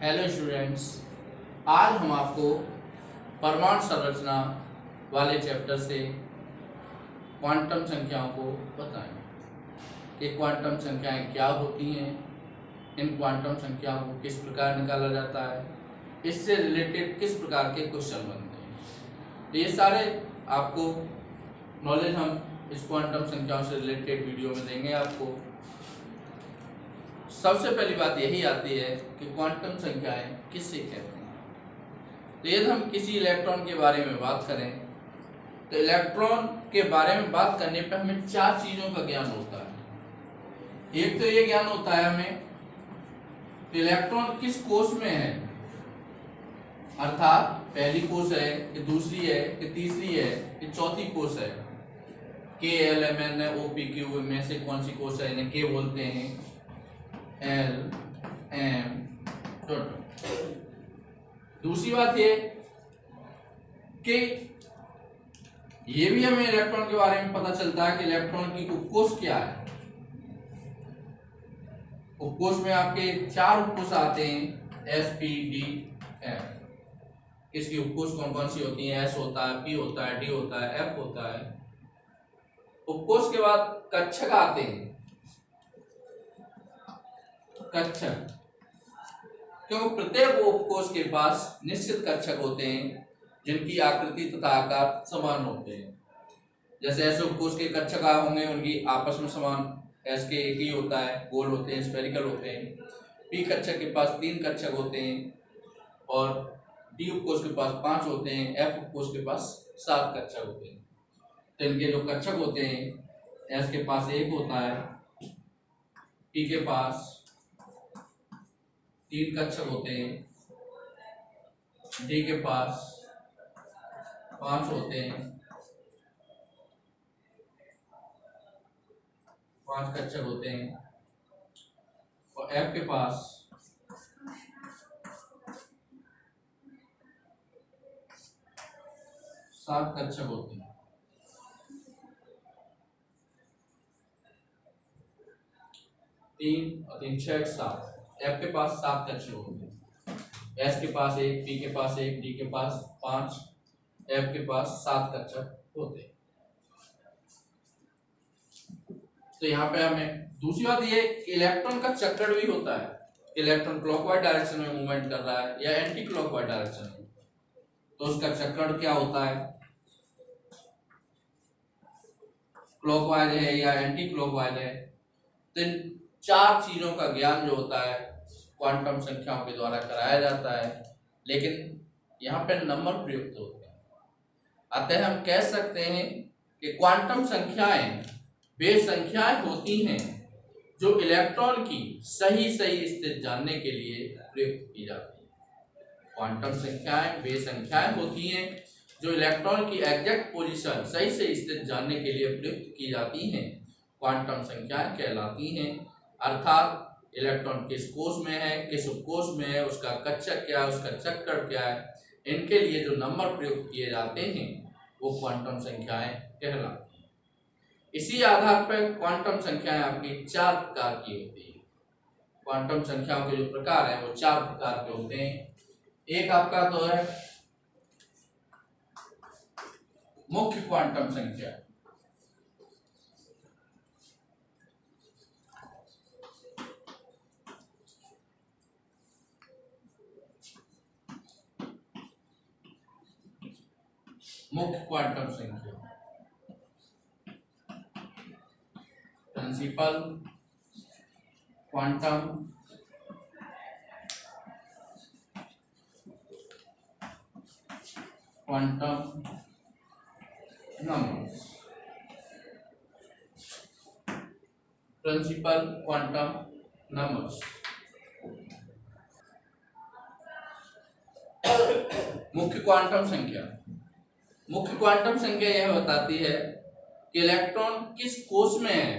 Hello students, आज हम आपको परमाणु संरचना वाले चैप्टर से क्वांटम संख्याओं को बताएंगे कि क्वांटम संख्याएं क्या होती हैं, इन क्वांटम संख्याओं को किस प्रकार निकाला जाता है, इससे रिलेटेड किस प्रकार के क्वेश्चन बनते हैं। तो ये सारे आपको नॉलेज हम इस क्वांटम संख्याओं से रिलेटेड वीडियो में देंगे आपको। सबसे पहली बात यही आती है कि क्वांटम संख्याएं किससे कहते हैं। तो यदि हम किसी इलेक्ट्रॉन के बारे में बात करें तो इलेक्ट्रॉन के बारे में बात करने पर हमें चार चीजों का ज्ञान होता है। एक तो ये ज्ञान होता है हमें कि इलेक्ट्रॉन किस कोष में है, अर्थात पहली कोष है कि दूसरी है कि तीसरी है कि चौथी कोष है। K L M N O P Q में से कौन सी कोष है, इन्हें के बोलते हैं, एल एम टोटल। दूसरी बात ये कि ये भी हमें इलेक्ट्रॉन के बारे में पता चलता है कि इलेक्ट्रॉन की उपकोष क्या है। उपकोष में आपके चार उपकोष आते हैं, एस पी डी एफ। इसकी उपकोष कौन कौन सी होती हैं? एस होता है, पी होता है, डी होता है, एफ होता है। उपकोष के बाद कक्षक आते हैं। कक्षक, क्योंकि प्रत्येक उपकोष के पास निश्चित कक्षक होते हैं जिनकी आकृति तथा आकार समान होते हैं। जैसे ऐसे उपकोष के कक्षक होंगे, उनकी आपस में समान, एस के एक ही होता है, गोल होते हैं, स्फेरिकल होते हैं। पी कक्षक के पास 3 कक्षक होते हैं और डी उपकोष के पास 5 होते हैं। एफ उपकोष के पास 7 कक्षक होते हैं। तो इनके जो कक्षक होते हैं, एस के पास 1 होता है, पी के पास 3 कक्षक होते हैं, डी के पास 5 होते हैं, 5 कक्षक होते हैं, और एफ के पास 7 कक्षक होते हैं। 3 और 3 6 7। एफ के पास 7 कक्षक होते हैं। एस के पास 1, पी के पास 1, डी के पास 5, एफ के पास 7 कक्षक होते हैं। तो यहाँ पे हमें दूसरी बात ये, इलेक्ट्रॉन का चक्कर भी होता है। इलेक्ट्रॉन क्लॉकवाइज डायरेक्शन में मूवमेंट कर रहा है या एंटी क्लॉकवाइज डायरेक्शन में, तो उसका चक्कर क्या होता है, क्लॉकवाइज है या एंटी क्लॉकवाइज है। तो इन चार चीजों का ज्ञान जो होता है क्वांटम संख्याओं के द्वारा कराया जाता है, लेकिन यहाँ पे नंबर प्रयुक्त होते हैं। अतः हम कह सकते हैं कि क्वांटम संख्याएं वे संख्याएं होती हैं जो इलेक्ट्रॉन की सही स्थिति जानने के लिए प्रयुक्त की जाती है। क्वांटम संख्याएं वे संख्याएं होती हैं जो इलेक्ट्रॉन की एग्जैक्ट पोजीशन सही स्थिति जानने के लिए प्रयुक्त की जाती हैं, क्वांटम संख्याएं कहलाती हैं। अर्थात इलेक्ट्रॉन किस कोष में है, किस उपकोष में है, उसका कक्षक क्या है, उसका चक्कर क्या है, इनके लिए जो नंबर प्रयुक्त किए जाते हैं वो क्वांटम संख्याएं कहलाती हैं। इसी आधार पर क्वांटम संख्याएं आपकी 4 प्रकार की होती है। क्वांटम संख्याओं के जो प्रकार है वो 4 प्रकार के होते हैं। एक आपका तो है मुख्य क्वांटम संख्या। मुख्य क्वांटम संख्या, principal quantum numbers. Principal quantum numbers. मुख्य क्वांटम संख्या, मुख्य क्वांटम संख्या यह बताती है कि इलेक्ट्रॉन किस कोष में है,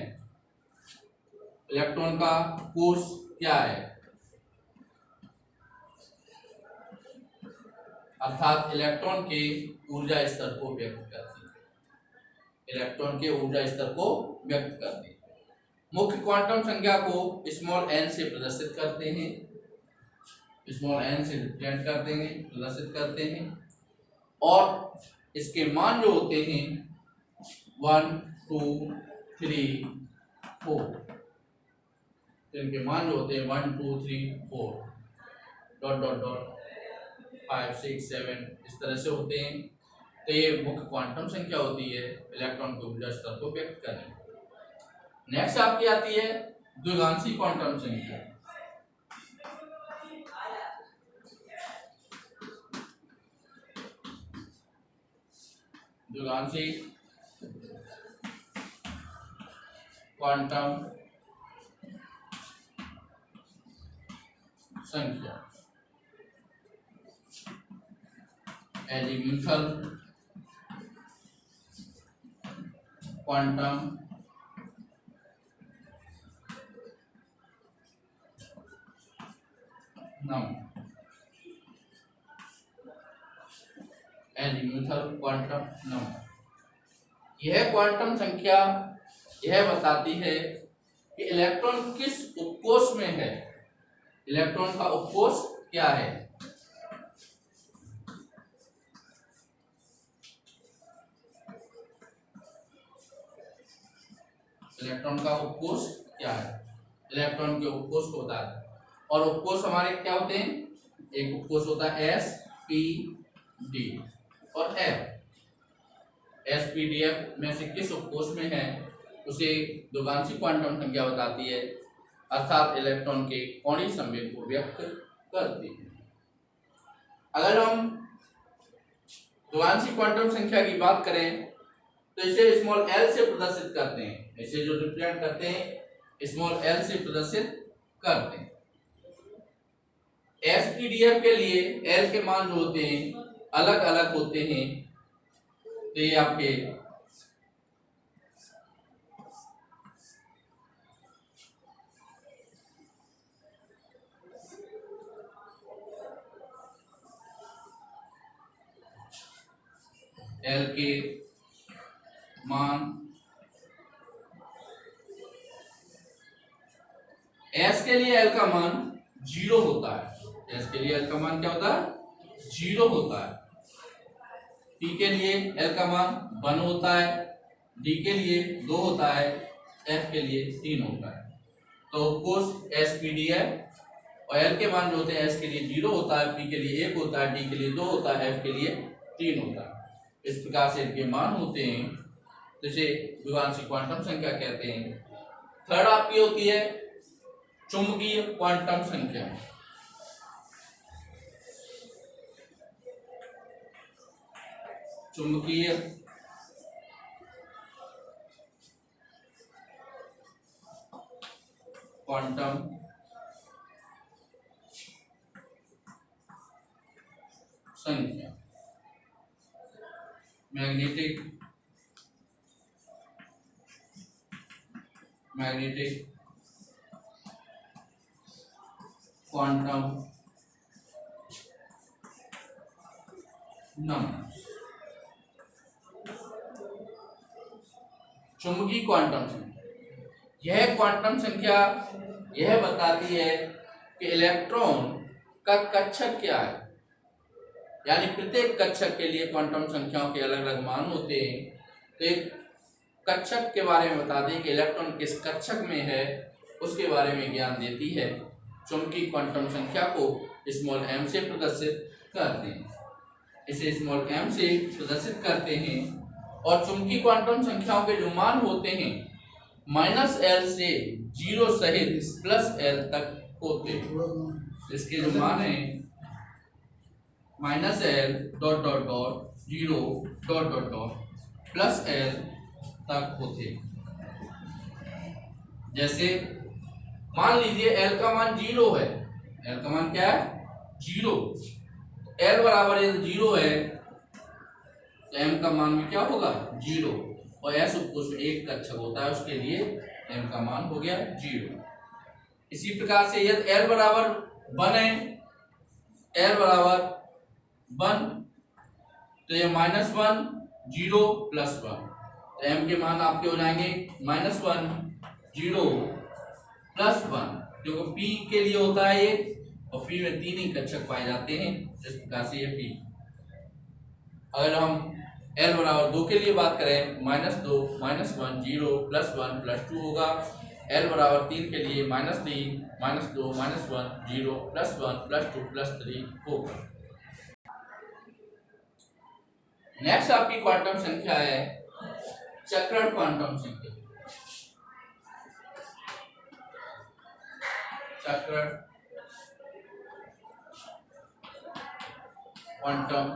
इलेक्ट्रॉन का कोष क्या है, अर्थात इलेक्ट्रॉन के ऊर्जा स्तर को व्यक्त करती है। इलेक्ट्रॉन के ऊर्जा स्तर को व्यक्त करती है। मुख्य क्वांटम संख्या को स्मॉल n से प्रदर्शित करते हैं। स्मॉल n से रिप्रेजेंट कर देंगे, प्रदर्शित करते हैं। और इसके मान जो होते हैं 1 2 3 4, इनके मान जो होते हैं 1 2 3 4 डॉट डॉट डॉट 5 6 7 इस तरह से होते हैं। तो ये मुख्य क्वांटम संख्या होती है इलेक्ट्रॉन के ऊर्जा स्तर को व्यक्त करने। नेक्स्ट आपकी आती है द्विगांशी क्वांटम संख्या। द्विगांशी क्वांटम संख्या azimuthal quantum number, azimuthal quantum number. यह क्वांटम संख्या यह बताती है कि इलेक्ट्रॉन किस उपकोष में है, इलेक्ट्रॉन का उपकोष क्या है। इलेक्ट्रॉन का उपकोष क्या है, इलेक्ट्रॉन के उपकोष को बताता है। और उपकोष हमारे क्या होते हैं, एक उपकोष होता है s p d और f। s p d f में से किस उपकोष में है उसे द्विगांशी क्वांटम संख्या बताती है, अर्थात इलेक्ट्रॉन के कोणीय संवेग को व्यक्त करती है। अगर हम द्विगांशी क्वांटम संख्या की बात करें तो इसे स्मॉल l से प्रदर्शित करते हैं, इसे जो रिप्रेजेंट करते हैं स्मॉल l से प्रदर्शित करते हैं। SPDF के लिए L के मान जो होते हैं अलग अलग होते हैं। तो ये आपके L के मान, S के लिए L का मान 0 होता है, S के लिए L का मान क्या होता है 0 होता है। P के लिए L का मान 1 होता है, D के लिए 2 होता है, F के लिए 3 होता है। तो कोष SPDF और L के मान जो होते हैं S के लिए 0 होता है, P के लिए 1 होता है, D के लिए 2 होता है, F के लिए 3 होता है। इस प्रकार से इनके मान होते हैं, जिसे द्विगांशी क्वांटम संख्या कहते हैं। थर्ड आपकी होती है चुंबकीय क्वांटम संख्या। चुंबकीय क्वांटम संख्या मैग्नेटिक क्वांटम नंबर। चुंबकीय क्वांटम संख्या, यह क्वांटम संख्या यह बताती है कि इलेक्ट्रॉन का कक्षक क्या है, यानी प्रत्येक कक्षक के लिए क्वांटम संख्याओं के अलग अलग मान होते हैं। तो एक कक्षक के बारे में बताते हैं कि इलेक्ट्रॉन किस कक्षक में है, उसके बारे में ज्ञान देती है। चुंबकीय क्वांटम संख्या को स्मॉल m से प्रदर्शित करते हैं, इसे स्मॉल m से प्रदर्शित करते हैं। और चुंबकीय क्वांटम संख्याओं के जो मान होते हैं -L से 0 सहित +L तक होते हैं। इसके जो मान है -L dot dot dot 0 dot dot dot +L तक होते। जैसे मान लीजिए L का मान 0 है, L का मान क्या है 0, L बराबर 0 है तो M का मान भी क्या होगा 0, और S उपकोष में एक कक्षक होता है, उसके लिए M का मान हो गया 0। इसी प्रकार से यदि L बराबर 1 है, L बराबर 1 तो ये -1 0 +1, तो M के मान आपके हो जाएंगे -1 0 +1, क्योंकि P के लिए होता है ये और P में 3 ही कक्षक पाए जाते हैं, इस प्रकार से ये P। अगर हम L बराबर 2 के लिए बात करें, -2 -1 0 +1 +2 होगा। L बराबर 3 के लिए -3 -2 -1 0 +1 +2 +3 होगा। नेक्स्ट आपकी क्वांटम संख्या है चक्रण क्वांटम संख्या। चक्रण क्वांटम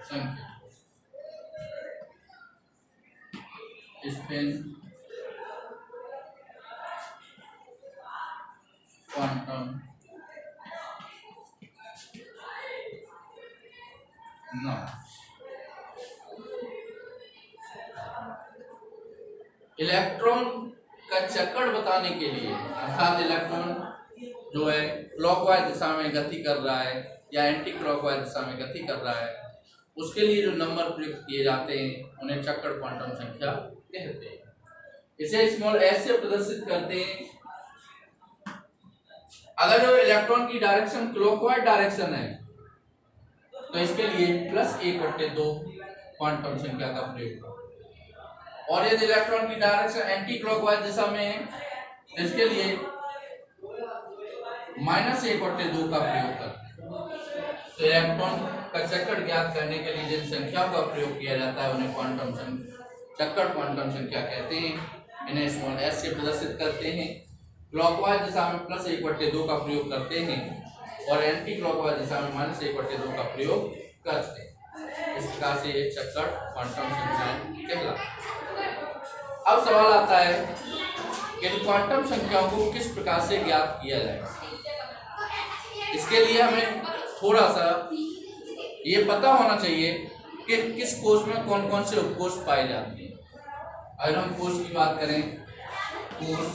संख्या, स्पिन क्वांटम नंबर। इलेक्ट्रॉन का चक्कर बताने के लिए, अर्थात इलेक्ट्रॉन जो है क्लॉकवाइज दिशा में गति कर रहा है या एंटी क्लॉकवाइज दिशा में गति कर रहा है, उसके लिए जो नंबर प्रयुक्त किए जाते हैं उन्हें चक्कर क्वांटम संख्या कहते हैं। इसे स्मॉल s से प्रदर्शित करते हैं। अगर जो इलेक्ट्रॉन की डायरेक्शन क्लॉकवाइज डायरेक्शन है तो इसके लिए +1/2 क्वांटम संख्या का प्रयोग, और यदि इलेक्ट्रॉन की डायरेक्शन एंटी क्लॉकवाइज दिशा में है तो इसके लिए -1/2 का प्रयोग करते हैं। तो इलेक्ट्रॉन का चक्कर ज्ञात करने के लिए जिन संख्याओं का प्रयोग किया जाता है उन्हें क्वांटम चक्कर क्वांटम संख्या कहते हैं। इन्हें स्मॉल s से प्रदर्शित करते हैं। क्लॉकवाइज दिशा में +1/2 का प्रयोग करते हैं और एंटी क्लॉकवाइज दिशा में -1/2 का प्रयोग करते हैं। इस प्रकार से ये चक्कर क्वांटम संख्याएं कहलाती हैं। अब सवाल आता है कि क्वांटम संख्याओं को किस प्रकार से ज्ञात किया जाए। इसके लिए हमें थोड़ा सा ये पता होना चाहिए कि किस कोष में कौन कौन से उपकोष पाए जाते हैं। अगर हम कोष की बात करें, कोष,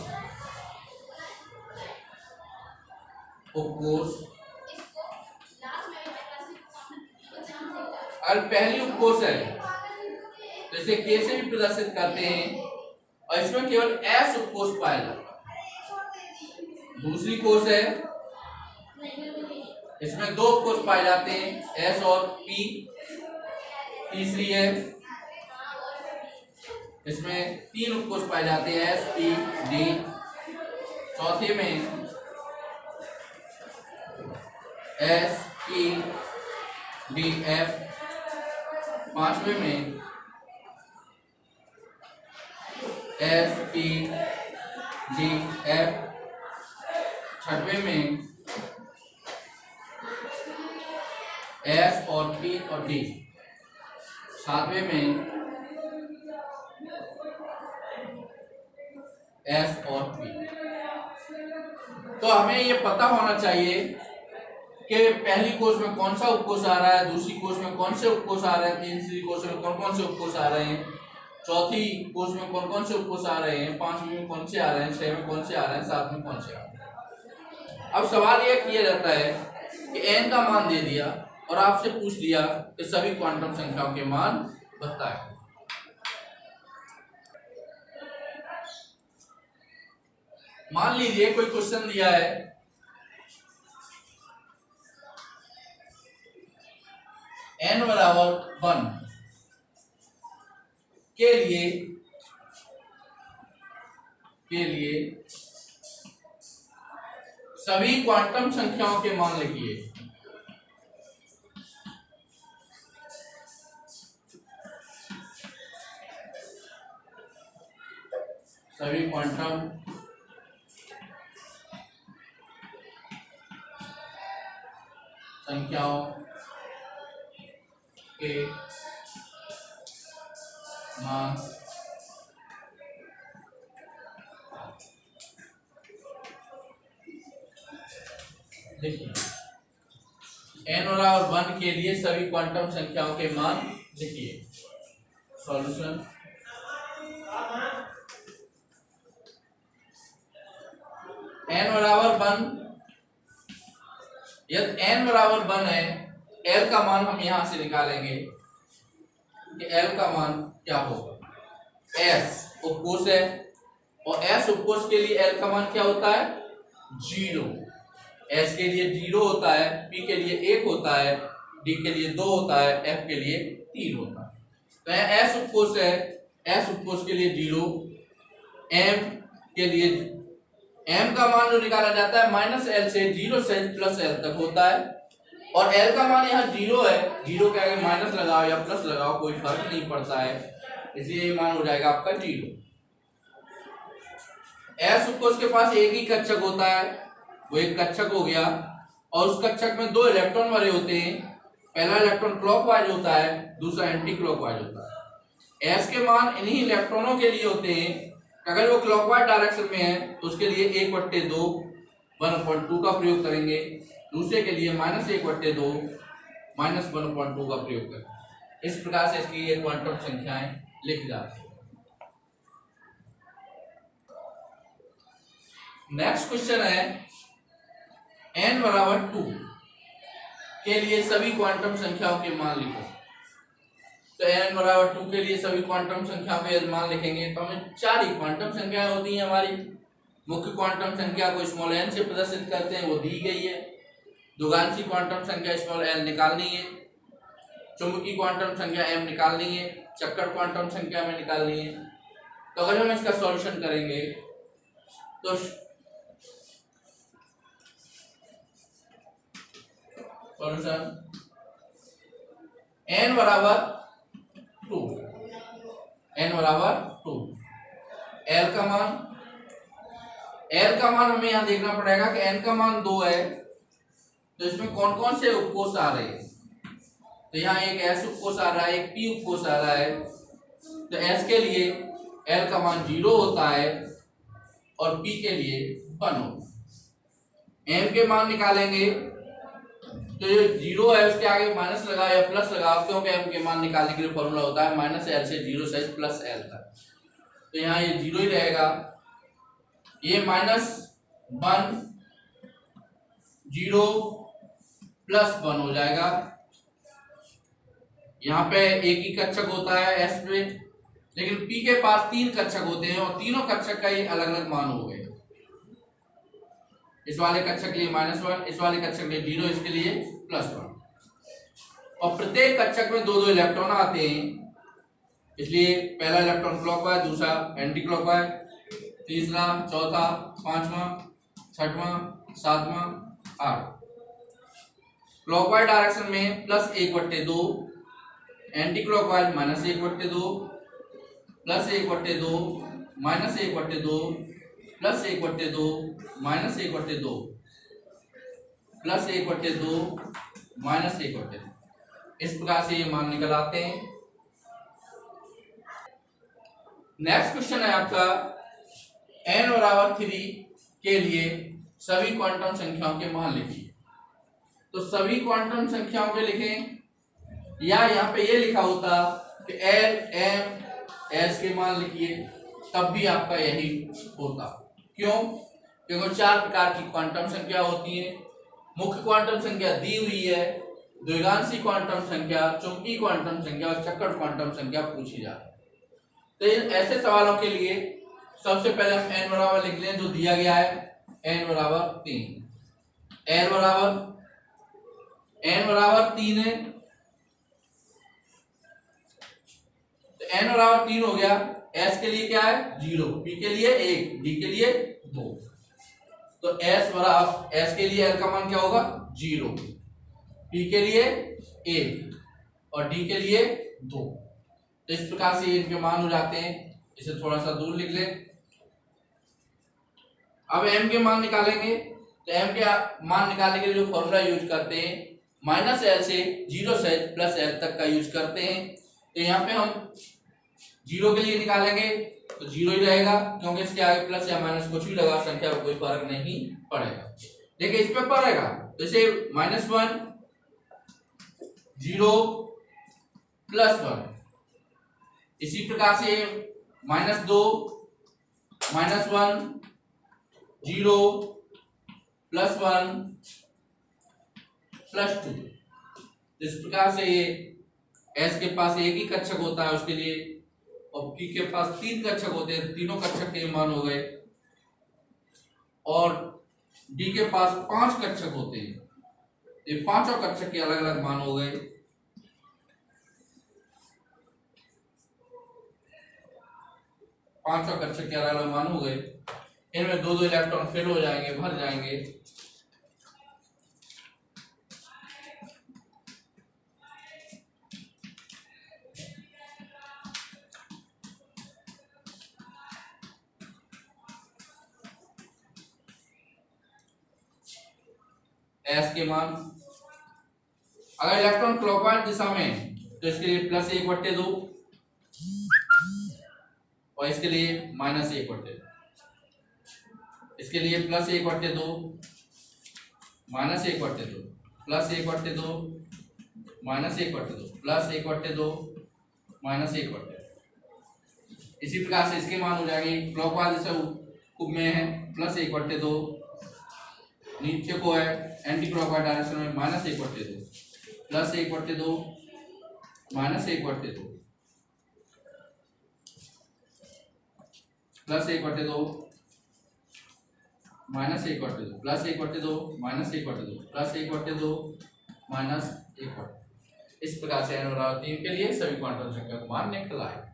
उपकोष, अगर पहली उपकोष है तो इसे K से भी प्रदर्शित करते हैं और इसमें केवल S उपकोष पाया जाता है। दूसरी कोष है, इसमें 2 उपकोष पाए जाते हैं, S और P। तीसरी है, इसमें 3 उपकोष पाए जाते हैं, S P D। चौथे में S P D F। पांचवें में S P D F। छठवें में S और P और D। सातवें में S और P। तो हमें ये पता होना चाहिए कि पहली कोष में कौन सा उपकोष आ रहा है, दूसरी कोष में कौन से उपकोष आ रहे हैं, तीसरी कोष में कौन कौन से उपकोष आ रहे हैं, चौथी कोष में कौन कौन से उपकोष आ रहे हैं, पांचवी में कौन से आ रहे हैं, छह में कौन से आ रहे हैं, सात में कौन से आ रहे हैं। अब सवाल यह किया जाता है कि n का मान दे दिया और आपसे पूछ लिया कि सभी क्वांटम संख्याओं के मान बताएं। मान लीजिए कोई क्वेश्चन दिया है, n बराबर 1 के लिए सभी क्वांटम संख्याओं के मान लिखिए। सभी क्वांटम संख्याओं के मान देखिए। n बराबर 1 के लिए सभी क्वांटम संख्याओं के मान लिखिए। सॉल्यूशन, n बराबर 1, यदि n बराबर 1 है, l का मान हम यहां से निकालेंगे कि l का मान क्या होगा। s उपकोष है, और एस उपकोष के लिए एल का मान क्या होता है 0। एस के लिए 0 होता है, पी के लिए 1 होता है, डी के लिए 2 होता है, एफ के लिए 3 होता है। तो यहाँ एस उपकोष है, एस उपकोष के लिए 0, एम के लिए एम का मान जो निकाला जाता है माइनस एल से 0 से प्लस एल तक होता है, और एल का मान यहाँ 0 है, 0 के आगे माइनस लगाओ या प्लस लगाओ कोई फर्क नहीं पड़ता है, इसलिए ये मान हो जाएगा आपका 0। एस उपकोष के पास एक ही कक्षक होता है, वो एक कक्षक हो गया, और उस कक्षक में 2 इलेक्ट्रॉन भरे होते हैं। पहला इलेक्ट्रॉन क्लॉकवाइज होता है, दूसरा एंटी क्लॉकवाइज होता है। एस के मान इन्हीं इलेक्ट्रॉनों के लिए होते हैं। अगर वो क्लॉकवाइज डायरेक्शन में है तो उसके लिए 1/2 1/2 का प्रयोग करेंगे, दूसरे के लिए -1/2 -1/2 का प्रयोग करेंगे। इस प्रकार से इसकी ये क्वांटम संख्याएं लिख जाती हैं। नेक्स्ट क्वेश्चन है n बराबर 2 के लिए सभी क्वांटम संख्याओं के मान लिखो। तो n बराबर 2 के लिए सभी क्वांटम संख्याओं के मान लिखेंगे तो हमें 4 ही क्वांटम संख्याएं होती हैं। हमारी मुख्य क्वांटम संख्या को स्मॉल n से प्रदर्शित करते हैं, वो दी गई है। द्विघांसी क्वांटम संख्या स्मॉल n निकालनी है, चुंबकीय क्वांटम संख्या m निकालनी है, चक्कर क्वांटम संख्या में निकालनी है। तो अगर हम इसका सॉल्यूशन करेंगे तो सॉल्यूशन n बराबर 2, n बराबर 2, l का मान हमें यहाँ देखना पड़ेगा कि n का मान 2 है, तो इसमें कौन कौन से उपकोष आ रहे हैं। तो यहाँ एक s उपकोष आ रहा है, एक p उपकोष आ रहा है। तो s के लिए l का मान 0 होता है और p के लिए 1 होता है। m के मान निकालेंगे तो ये 0 है, उसके आगे माइनस लगाओ या प्लस लगाओ, क्योंकि m के मान निकालने के लिए फॉर्मूला होता है -l से 0 से प्लस l तक। तो यहाँ ये 0 ही रहेगा, ये -1 0 प्लस 1 हो जाएगा। यहाँ पे एक ही कक्षक होता है s पे, लेकिन p के पास 3 कक्षक होते हैं और तीनों कक्षक का ये अलग अलग मान हो गए। इस वाले कक्षक के लिए -1, इस वाले कक्षक के लिए 0, इसके लिए +1। और प्रत्येक कक्षक में 2-2 इलेक्ट्रॉन आते हैं, इसलिए पहला इलेक्ट्रॉन क्लॉकवाइज, दूसरा एंटी क्लॉकवाइज, तीसरा, चौथा, पांचवा, छठवां, सातवां, 8। क्लॉकवाइज डायरेक्शन में +1/2, एंटी क्लॉकवाइज -1/2, +1/2, -1/2, +1/2, -1/2, +1/2, -1/2। इस प्रकार से ये मान निकल आते हैं। नेक्स्ट क्वेश्चन है आपका n बराबर 3 के लिए सभी क्वांटम संख्याओं के मान लिखिए। तो सभी क्वांटम संख्याओं के लिखें, या यहाँ पे ये लिखा होता कि l m s के मान लिखिए, तब भी आपका यही होता। क्यों? क्योंकि 4 प्रकार की क्वांटम संख्या होती है। मुख्य क्वांटम संख्या दी हुई है, द्विघांसी क्वांटम संख्या, चुंबकीय क्वांटम संख्या और चक्कर क्वांटम संख्या पूछी जाती है। तो इन ऐसे सवालों के लिए सबसे पहले हम n बराबर लिख लें जो दिया गया है, n बराबर 3, n बराबर 3 है, तो n बराबर 3 हो गया। s के लिए क्या है 0, p के लिए 1, d के लिए 2। तो s के लिए l का मान क्या होगा 0, p के लिए 1 और d के लिए 2। तो इस प्रकार से इनके मान हो जाते हैं। इसे थोड़ा सा दूर लिख लें। अब m के मान निकालेंगे, तो m के मान निकालने के लिए जो फॉर्मूला यूज करते हैं -l से 0 से +l तक का यूज करते हैं। तो यहाँ पे हम 0 के लिए निकालेंगे तो 0 ही रहेगा, क्योंकि इसके आगे प्लस या माइनस कुछ भी लगा, संख्या को कोई फर्क नहीं पड़ेगा। देखिए इस पे पड़ेगा, तो इसे -1 0 +1, इसी प्रकार से -2 -1 0 +1 +2। इस प्रकार से ये s के पास एक ही कक्षक होता है, उसके लिए और p के पास 3 कक्षक होते हैं, तीनों कक्षक के मान हो गए, और d के पास 5 कक्षक होते हैं, ये पांचों कक्षक के अलग अलग मान हो गए। पांचों कक्षक के अलग अलग मान हो गए, इनमें दो दो इलेक्ट्रॉन फिल हो जाएंगे, भर जाएंगे। एस के मान, अगर इलेक्ट्रॉन क्लॉकवाइज दिशा में तो इसके लिए +1/2 और इसके लिए -1/2, इसके लिए +1/2 -1/2 +1/2 -1/2 +1/2 -1/2। इसी प्रकार से इसके मान हो जाएंगे, क्लॉकवाइज दिशा में है +1/2, नीचे को है एंटी क्लॉकवाइज डायरेक्शन में -1/2 +1/2 -1/2 +1/2 -1/2 +1/2 -1/2 +1/2 -1/2। इस प्रकार से n बराबर 3 के लिए सभी क्वांटम संख्या का मान निकला है।